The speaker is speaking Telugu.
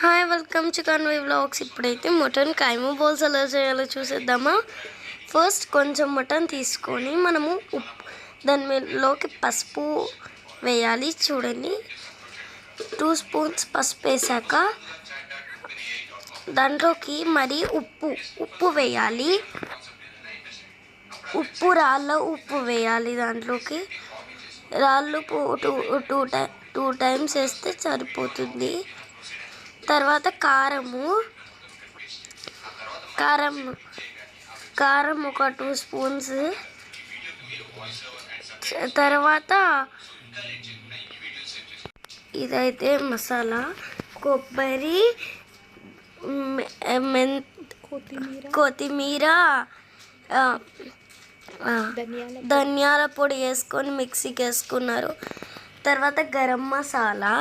Hi welcome to convey vlogs. ఇప్పుడైతే మటన్ కైమా బౌల్స్ ఎలా చేయాలో చూసేద్దామా. ఫస్ట్ కొంచెం మటన్ తీసుకొని మనము దానిలోకి పసుపు వేయాలి. చూడండి, 2 స్పూన్స్ పసుపు వేసాక దాంట్లోకి మరి ఉప్పు వేయాలి. రాళ్ళ ఉప్పు వేయాలి. దాంట్లోకి రాళ్ళు టూ టైమ్స్ వేస్తే సరిపోతుంది. తర్వాత కారం ఒక 2 స్పూన్స్. తర్వాత ఇదైతే మసాలా, కొబ్బరి, కొత్తిమీర, ధనియాల పొడి వేసుకొని మిక్సీకి వేసుకున్నారు. తర్వాత గరం మసాలా,